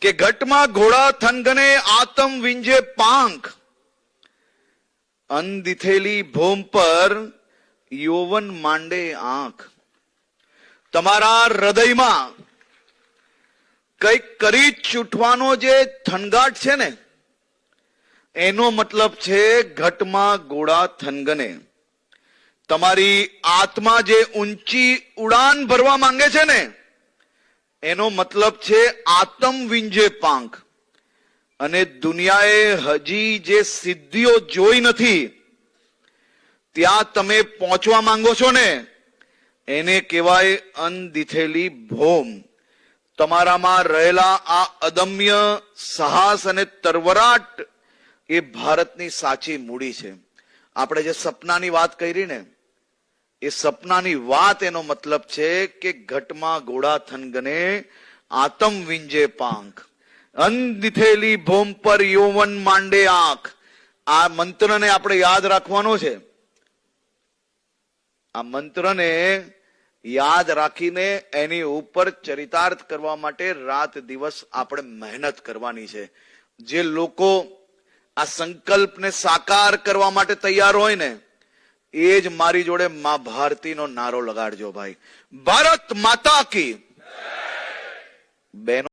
કે ઘટમાં ઘોડા થનગને આતમ વિંજે પાંખ, અનદિથેલી ભૂમ પર યૌવન માંડે આંખ. તમારા હૃદયમાં કઈક કરી છૂટવાનો જે થનગાટ છે ને, એનો મતલબ છે ઘટમાં ઘોડા થનગને. તમારી આત્મા જે ઊંચી ઉડાન ભરવા માંગે છે ને, એનો મતલબ છે આતમ વિંજે પાંખ. અને દુનિયાએ હજી જે સિદ્ધિઓ જોઈ નથી, ત્યાં તમે પહોંચવા માંગો છો ને, એને કહેવાય અનદિથેલી ભોમ. તમારામાં રહેલા આ અદમ્ય સાહસ અને તરવરાટ એ ભારતની સાચી મૂડી છે. આપણે જે સપનાની વાત કરી ને, એ સપનાની વાત એનો મતલબ છે કે ઘટમાં ઘોડા થનગને આતમ વિંજે પાંખ, અનદિથેલી ભૂમ પર યૌવન માંડે આંખ. આ મંત્રને આપણે યાદ રાખવાનો છે. આ મંત્રને યાદ રાખીને એની ઉપર ચરિતાર્થ કરવા માટે રાત દિવસ આપણે મહેનત કરવાની છે. જે લોકો આ સંકલ્પને સાકાર કરવા માટે તૈયાર હોય ને, એ જ મારી જોડે મા ભારતીનો નારો લગાડજો ભાઈ. ભારત માતા કી. બહેનો